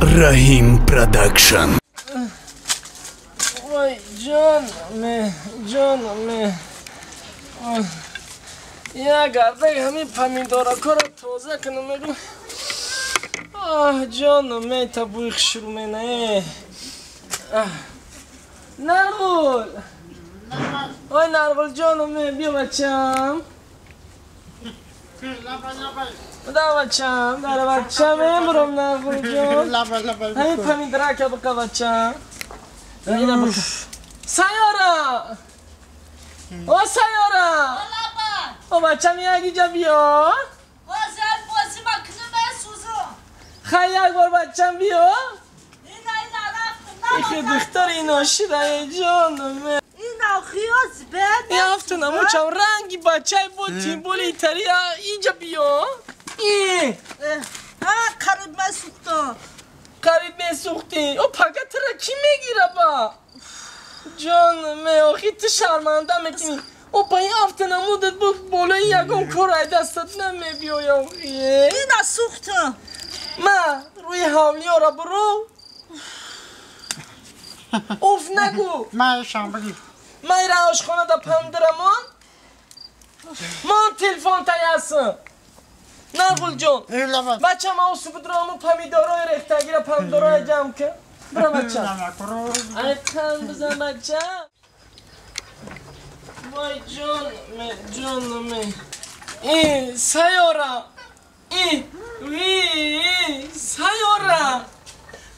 Rahim Production. Vay canım. Ya gardak همین پمیدارا کارا تازه کنم بگم جانم تا بوی شروع منه نرغول وای نرغول جانم بیا بچم دا بچم امروم نرغول جان همین پمیدارا که بقا بچم اینا بقا سیارا او سیارا او بچم یکی جا بیا بازی با کلمه سوزو خیلی یک بار بچم بیا رفتم یکی دختر اینا شیره جانم اینا خیاز بده این هفته نموچم رنگی بچه بود تیمبول ایتری اینجا بیا این قریب من سوختم قریب میسوختی او پاکت را کی میگیره با جانم آخی تو شرمنده میکنی او با این هفته نمودت بود بالای یکم کار دستت نمیبیای آخی اینا سوختم ما روی حولی ها را برو اوف نگو من شام ما این راهش خانه دا پندرمان من تلفن تایسم نرگل جان بچه ما اوسو بدرامو پمیدارای ریختگی را پمیدارای جمع که برا بچه ایتن بزن بچه وای جانمه این سیاره این سیاره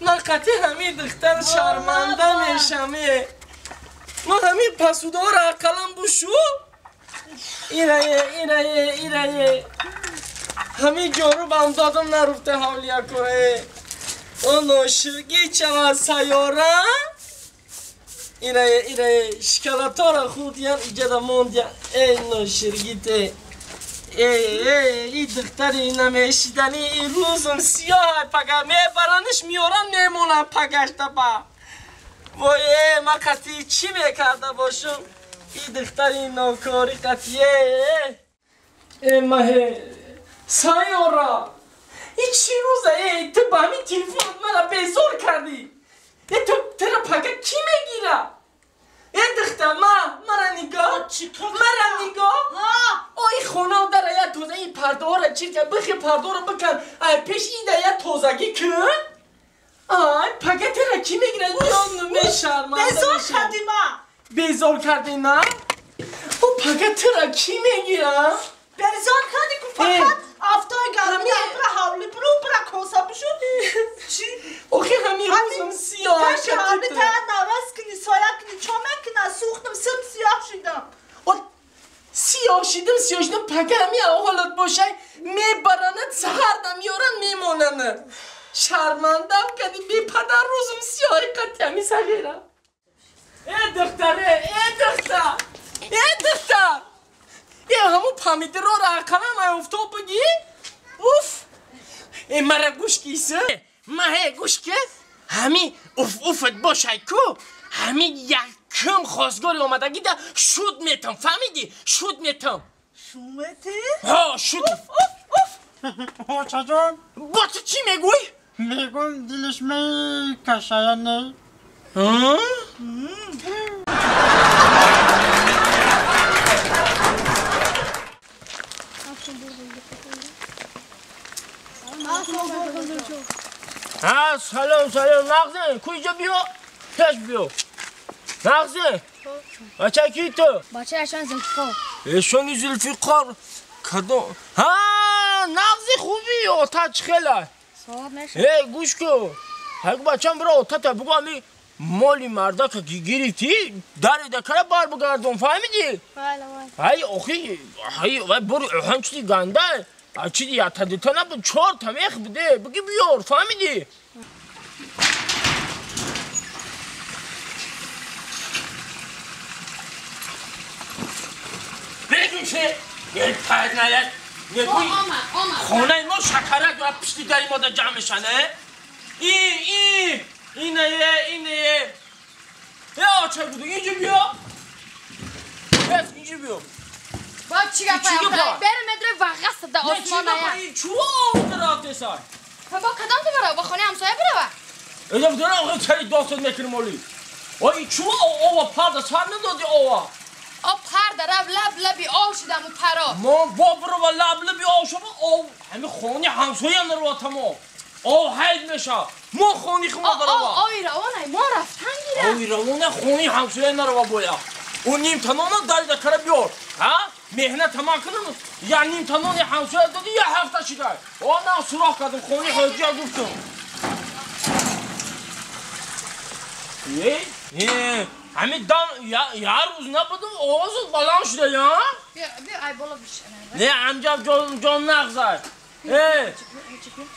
من قطعی همین دختر شرمنده میشمه من همین پسودار اقلم بوشو ایره همین جارو بهم دادم نرفته حولیا کنه اون شرگی چما سیاره ایره شکلاتا را خودیان ایجادا موندیان ای نوشرگی ته ای دختری نمیشیدنی این روزم سیاه پگه میبرنش میارم نمونم پگشته با وای من قطعی چی میکرده باشم این دختری نوکاری قطعیه ای ماه سایورا این چی روزه ای تو با همین تلفون من بیزار کردی ای تو ترا پگه کی میگیره ای دختر مرا نگاه ای خونه در یا توزه این پرده ها را چیر که بخی پرده ها را بکن ای پیش این در یا توزگی کن آی پگه ترا کی میگیره جانم شرمنده بیزار کردی ما بیزار کردی نه او پگه ترا کی میگیره بیزار کردی که فقط افتای گرمی برا حولی برا کوسا بشو چی؟ اوخی همین روزم سیاه کشی حالی تا نواز کنی سایه کنی چامه کنی سوختم سم سیاه شدم سیاه شدم پگه همین حالت باشه میبرنت سهر نمیارن میمونن شرمندم کدی بی پدر روزم سیاهی قطعی همی سغیره ای دختره ای همون پمیده رو اقلم افتا بگی اوف ای مرا گوش کیسه مه گوش که همی افت باشه کو همی یکم خواستگاری اومدگی ده شود میتم فهمیدی شود میتم شومتی؟ ها شود چه جان؟ با تو چی میگوی؟ میگم دلش میکشه یا نه؟ سلام نغزه کجا بیا؟ کش بیا نغزه بچه کی تو؟ بچه اشان زلفقار اشان زلفقار کدوم؟ نغزه خوبی آتش خیلی صحاب نشد گوش کن اگه بچم برا آتا تا بگو همی مالی مردا که گرفتی داری دکره بار بگردم فهمیدی؟ های آخی برو همچنی گنده چی دی اتا دیتا نبود 4 تا میخ بده بگی بیار فهمیدی؟ بگیم چه؟ یه پاید نید نگوی خونه ما شکرک و پشتی داری ما دا جمع شنه اینه یه آچه بودو اینجا بیا اینجا بیا با چی گفت برم مدره وقت ده آسمان چی گفت چوه آمده رفته سای با کدام تو برو با خونه همسایه برو اینجا بدونه آقا چری داستان میکنیم اولی وای چو آوا پرده سر ندادی آوا آب پر در لب لبی آو شدم و پرا ما برو و لب لبی آو شما آو همه خونی همسویه نرو تمام آو حید میشه ما خونی خما برو آوی روانه ما رفتن گیره آوی روانه خونی همسویه نرو بایا اون نیم تنانه داری دکره بیار ها مهنت تمام کنم یا نیم تنانه همسویه دادی یا هفته شده آه نه سراخ کردم خونی حجی گفتم همین دان یه روز نبودم آوازت بلند شده یا؟ بیا ای بالا بشه نه امجاب جان نغزای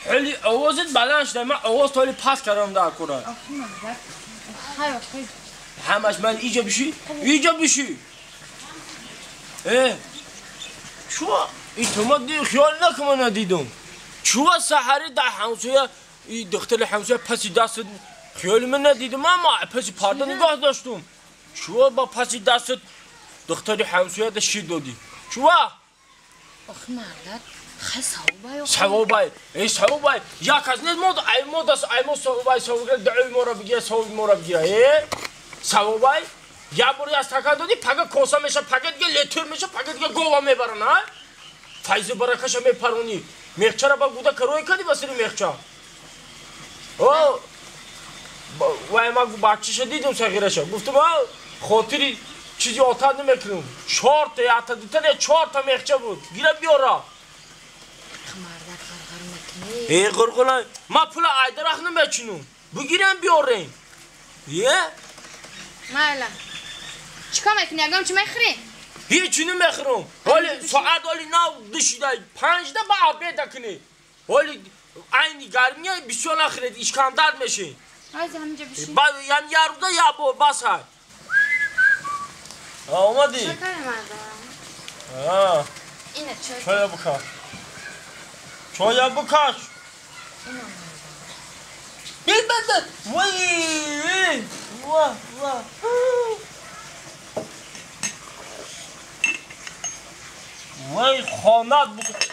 خیلی آوازت بلند شده من آواز تالی پس کردم در کنه همش من ایجا بشی چوه این تو ما خیال نکنم ندیدم چوه سحری در همسویه دختر همسویه پسی دست خیالی من ندیدم اما پسی پرده نگاه داشتم چوه با پسی دست دختر همسویه ده شیر دادی چوه آخه مردد خیلی سوابای ای سوابای یک از نیست ما دست ایمو سوابای دعوی ما را بگیره سوابی ما را بگیره سوابای یا بوری از تکر دادی پگه کوسا میشه پگه دیگه لیتر میشه پگه دیگه گوه میبرن ها فایز برکش میپرونی میخچه را با گوده کروی کردی بسیری میخچه اوه وای ما بچه‌ش دیدم صغیرش گفتم خاطری چیزی آتاد نمیکنم 4 تا یا تا 2 تا 4 تا میخچه بود گیره بیارا مردد غرغر میکنی ای قرقلای ما پول ایدرخ نمیچینم بگیرم بیاریم یه مالا چیکار میکنی اگم چی میخری هیچی نمیخرم ولی ساعت ولی نو دشیده 5 تا با آب دکنی ولی اینی گرمیه بسیار نخرید اشکام درد میشه از همینجا بشی بعد یعنی یه روزه یا بس های اومدی شکر مردم اینه چای بکش چای بکش بیل بده وای واه وای خانات بکش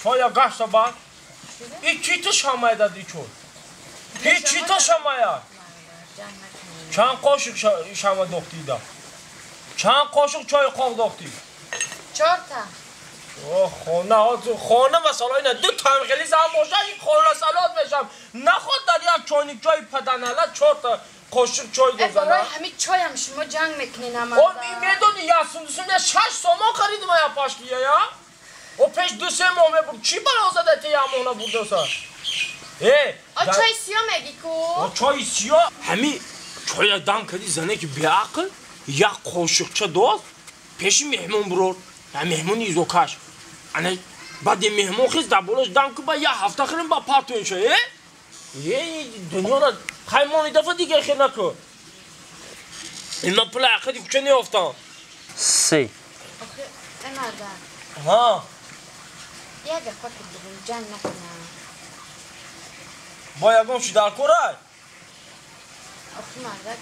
چای گشت با این چی تو شمایه دادی چون این چی تو شمایه چند قاشق شما دختی دا چند قاشق چای خواه دختی 4 تا خانه مثلا اینه 2 تا هم خیلی زمان باشه این خانه سلات بشم نخواد در یک چایnik چای پدناله 4 تا قاشق چای دوزنه برای همین چای هم شما جنگ میکنین اما میدونی یا سندسون 6 سامان خریدم یا پاشکیه یا و پیش 2-3 ماه بود چی بلا زده تی همونه بود دوستا چای سیاه میگی کو چای سیاه همین چای دم کردی زنه که بیعقل یک قاشقچه دوست پیش مهمون برور یا مهمون ایزوکش بعد مهمون خیز در بولش دم که با 1 هفته خیلیم با پارتون شه دنیا را خیمانی دفعه دیگه خیل نکن این من پل عقیدی کچه نیافتم 3 ای مردم ها یک فکر بگم جنگ نکنم با یکم چی در کرای آخه مردد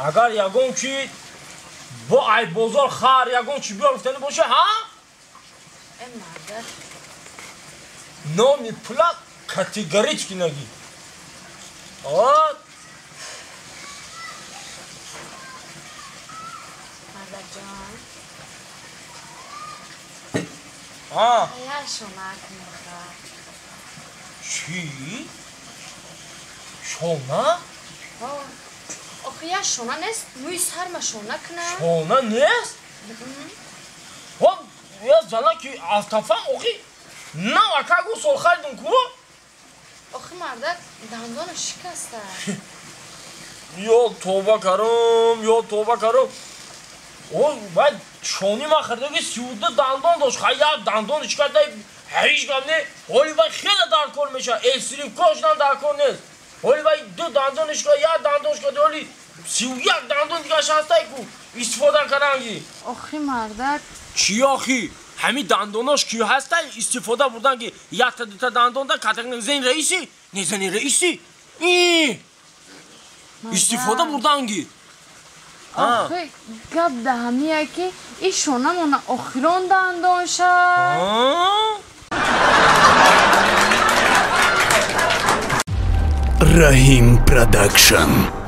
اگر یکم چی با ای بازار خار یکم چی بیارفتنی باشه ها ای مردد نامی پلا کاتگوریچکی نگی مردد جان یا شما کنم چی؟ شما؟ آخه یا شما نیست موی سر ما شما کنم شما نیست؟ یا زنه که آفتافه آخی نه اکا گو سول خریدم کو؟ آخه مردد دندان شکسته یا توبه کرم باید چونی ما خریده که 13 دندان داشت خیلی دندان شکسته هیچ گم نه ولی باید خیلی در کار میشه استریپ کاشتن در کار نیست ولی باید 2 دندانش که 1 دندانش که ولی 31 دندان دیگه هسته کو استفاده کننگی آخه مردد چی آخی؟ همین دنداناش کی هسته استفاده بردن که 1 تا 2 تا دندان دا کتک زن رئیسی نزنی رئیسی استفاده بردن که آخه گب ده همیه که این شونه مونه آخران دندان شد Rahim Production.